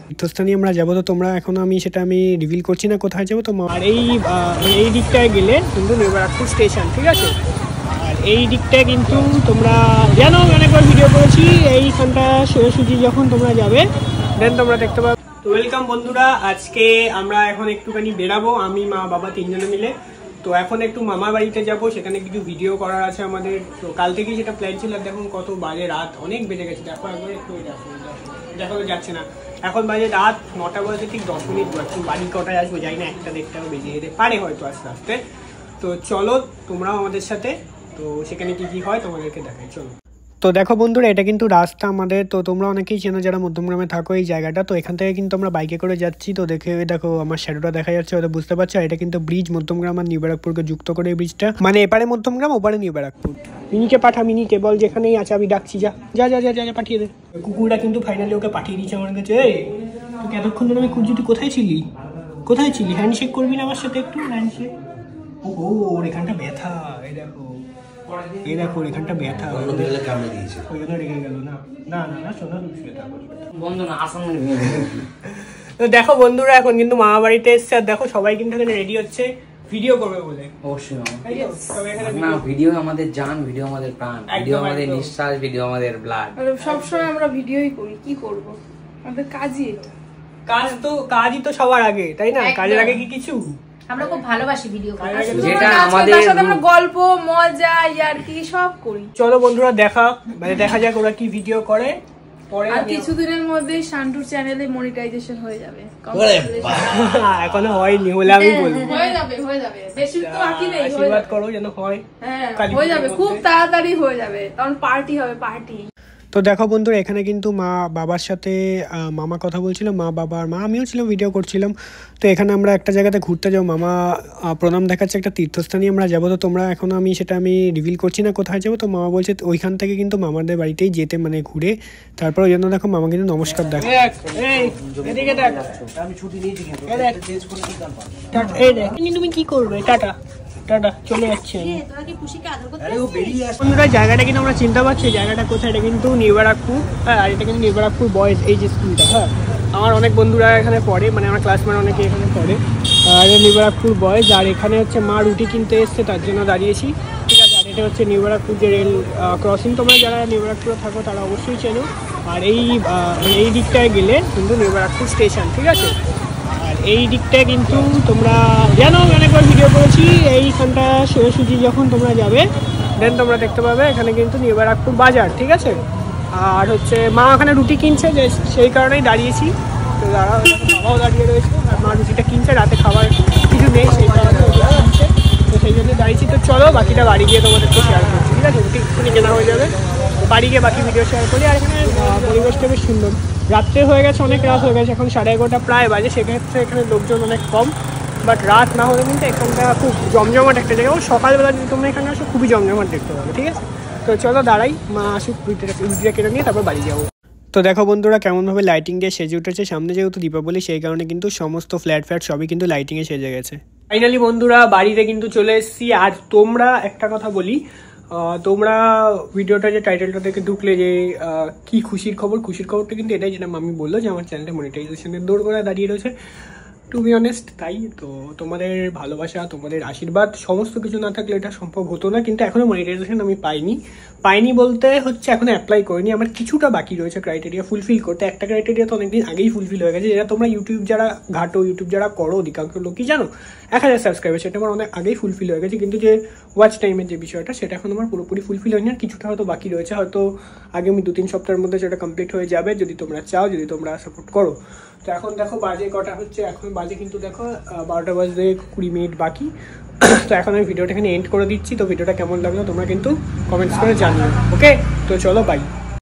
তীর্থস্থানে আমরা যাবো, তো তোমরা এখন আমি রিভিল করছি না কোথায় যাবো। তো আর এই দিকটায় গেলে কিন্তু নিউবারাকপুর স্টেশন, ঠিক আছে। আর এই দিকটায় কিন্তু তোমরা জানো অনেকবার ভিডিও করেছি, এইখানটা সোজাসুজি যখন তোমরা যাবে দেন তোমরা দেখতে পাবে। তো ওয়েলকাম বন্ধুরা, আজকে আমরা এখন একটুখানি বেরাবো, আমি মা বাবা তিনজনে মিলে। তো এখন একটু মামার বাড়িতে যাব, সেখানে কিছু ভিডিও করার আছে আমাদের। তো কাল থেকেই সেটা প্ল্যান ছিল। দেখুন কত বাজে, রাত অনেক বেজে গেছে। দেখো একবার একটু দেখো যাচ্ছে না, এখন বাজে রাত 9টা বাজে ঠিক 10 মিনিট বাকি। বাড়ি কটায় আসবো যাই না, 1টা 1:30 বেজে যেতে পারে হয়তো আস্তে আস্তে। তো চলো তোমরাও আমাদের সাথে, তো সেখানে কি কি হয় তোমাদেরকে দেখাই, চলো। তো দেখো বন্ধুরা, এটা কিন্তু রাস্তা আমাদের। তো তোমরা অনেকেই চেনো যারা মধ্যমগ্রামে থাকো এই জায়গাটা। তো এখান থেকে কিন্তু আমরা বাইকে করে যাচ্ছি। তো দেখো আমার শ্যাডোটা দেখা যাচ্ছে, হয়তো বুঝতে পারছো। এটা কিন্তু ব্রিজ, মধ্যমগ্রাম আর নিউবারাকপুরকে যুক্ত করে এই ব্রিজটা, মানে এপারে মধ্যমগ্রাম ওপারে নিউবারাকপুর। মিনিকে পাঠা, মিনিকে বল যেখানেই আছে আমি ডাকছি, যা যা যা যা পাঠিয়ে দে। কুকুরটা কিন্তু ফাইনালি ওকে পাঠিয়ে দিচ্ছে আমার কাছে। তোকে এতক্ষণ ধরে আমি খুঁজছি, তুই কোথায় ছিলি? হ্যান্ডশেক করবি না আমার সাথে একটু? হ্যান্ডশেক। ও ওর এখানটা ব্যথা, এই দেখো এখানটা ব্যথা, ওই জন্য রেগে গেল। তো দেখো বন্ধুরা, এখন কিন্তু মামা বাড়িতে এসছে। আর দেখো সবাই কিন্তু এখানে রেডি হচ্ছে ভিডিও করবে বলে। অবশ্যই না, ভিডিও আমাদের জান, ভিডিও আমাদের প্রাণ, ভিডিও আমাদের নিঃশ্বাস, ভিডিও আমাদের ব্লাড। সবসময় আমরা ভিডিওই করি, কি করব, আমাদের কাজই এটা। কাজই তো সবার আগে, তাই না? কাজের আগে কি কিছু? আমরা খুব ভালোবাসি ভিডিও করি, যেটা আমাদের আমরা গল্প মজা ইয়ার্কি সব করি। চলো বন্ধুরা দেখা যাক ওরা কি ভিডিও করে। পরে আর কিছুদিনের মধ্যেই শান্টুর চ্যানেলে মনিটাইজেশন হয়ে যাবে। এখনো হয়নি, হলে আমি বলবো। হয়ে যাবে, বেশি তো বাকি নেই। আশীর্বাদ করো যেন হয়। হ্যাঁ, হয়ে যাবে, খুব তাড়াতাড়ি হয়ে যাবে, কারণ পার্টি হবে, পার্টি। তো দেখো বন্ধুরা, এখানে কিন্তু মা বাবার সাথে মামা কথা বলছিল, মা বাবা আর মা, আমিও ছিলাম, ভিডিও করছিলাম। তো এখানে আমরা একটা জায়গাতে ঘুরতে যাবো, মামা প্রণাম দেখাচ্ছে, একটা তীর্থস্থানে আমরা যাবো। তো তোমরা এখন আমি রিভিল করছি না কোথায় যাবো। তো মামা বলছে ওইখান থেকে কিন্তু মামাদের বাড়িতেই যেতে, মানে ঘুরে। তারপর ওই জন্য দেখো মামা কিন্তু নমস্কার দেখ। তুমি কি করবে? টাটা চলে যাচ্ছে। বন্ধুরা জায়গাটা কিন্তু আমরা চিন্তা পাচ্ছি, জায়গাটা কোথায়। এটা কিন্তু নিউবারাকপুর, হ্যাঁ। আর এটা কিন্তু নিউবারাকপুর বয়েজ, এই যে স্কুলটা, হ্যাঁ। আমার অনেক বন্ধুরা এখানে পড়ে, মানে আমার ক্লাসমেট অনেকে এখানে পড়ে। আর নিউবারাকপুর বয়েজ। আর এখানে হচ্ছে মা রুটি কিনতে এসছে, তার জন্য দাঁড়িয়েছি, ঠিক আছে। আর এটা হচ্ছে নিউবারাকপুর যে রেল ক্রসিং। তোমরা যারা নিউবারাকপুরে থাকো তারা অবশ্যই চেনো। আর এই দিকটায় গেলে কিন্তু নিউবারাকপুর স্টেশন, ঠিক আছে। আর এই দিকটায় কিন্তু তোমরা জানো অনেকবার ভিডিও করেছি, এইখানটা সোজাসুজি যখন তোমরা যাবে দেন তোমরা দেখতে পাবে এখানে কিন্তু নিউবারাকপুর বাজার, ঠিক আছে। আর হচ্ছে মা ওখানে রুটি কিনছে, যে সেই কারণেই দাঁড়িয়েছি। তো বাবাও দাঁড়িয়ে রয়েছে, আর মা রুটিটা কিনছে, রাতে খাবার কিছু নেই সেই কারণে কিনছে। তো সেই জন্য দাঁড়িয়েছি। তো চলো বাকিটা বাড়ি গিয়ে তোমাদেরকে শেয়ার করছি, ঠিক আছে। রুটি একটুখানি কেনা হয়ে যাবে, বাড়ি গিয়ে বাকি ভিডিও শেয়ার করি। আর এখানে পরিবেশটা বেশ সুন্দর। রাত্রে হয়ে গেছে, অনেক রাত হয়ে গেছে, এখন 11:30 প্রায় বাজে। সেক্ষেত্রে এখানে লোকজন অনেক কম, বাট রাত না হলে কিন্তু এখানটা খুব জমজমাট একটা জায়গা। সকালবেলা যদি তোমরা এখানে আসো খুবই জমজমাট দেখতে পাবে, ঠিক আছে। তো চলো দাঁড়াই, মা আসুক, রুটিটা কেটে নিয়ে তারপর বাড়ি যাবো। তো দেখো বন্ধুরা কেমনভাবে লাইটিং দিয়ে সেজে উঠেছে। সামনে যেহেতু দীপাবলি, সেই কারণে কিন্তু সমস্ত ফ্ল্যাট সবই কিন্তু লাইটিংয়ে সেজে গেছে। ফাইনালি বন্ধুরা বাড়িতে কিন্তু চলে এসেছি। আর তোমরা একটা কথা বলি, তোমরা ভিডিওটা যে টাইটেলটা থেকে ঢুকলে যে কি খুশির খবরটা কিন্তু এটাই, যেটা আমি বললো যে আমার চ্যানেলটা মনিটাইজেশনের দৌড় করে দাঁড়িয়ে রয়েছে। টু বি অনেস্ট তাই। তো তোমাদের ভালোবাসা, তোমাদের আশীর্বাদ, সমস্ত কিছু না থাকলে এটা সম্ভব হতো না। কিন্তু এখনো মনিটাইজেশন আমি পাইনি বলতে হচ্ছে এখনো অ্যাপ্লাই করিনি। আমার কিছুটা বাকি রয়েছে ক্রাইটেরিয়া ফুলফিল করতে। একটা ক্রাইটেরিয়া তো অনেকদিন আগেই ফুলফিল হয়ে গেছে, যেটা তোমরা ইউটিউব যারা ঘাটো, ইউটিউব যারা করো, অধিকাংশ লোকই জানো, 1000 সাবস্ক্রাইবার, সেটা আমার অনেক আগেই ফুলফিল হয়ে গেছে। কিন্তু যে ওয়াচ টাইমের যে বিষয়টা, সেটা এখন আমার পুরোপুরি ফুলফিল হয়নি। আর কিছুটা হয়তো বাকি রয়েছে, হয়তো আগামী 2-3 সপ্তাহের মধ্যে সেটা কমপ্লিট হয়ে যাবে, যদি তোমরা চাও, যদি তোমরা সাপোর্ট করো। তো এখন দেখো বাজে কটা হচ্ছে, এখন বাজে কিন্তু দেখো 12টা বাজে 20 মিনিট বাকি। তো এখন আমি ভিডিওটা এখানে এন্ড করে দিচ্ছি। তো ভিডিওটা কেমন লাগলো তোমরা কিন্তু কমেন্টস করে জানিও, ওকে। তো চলো বাই।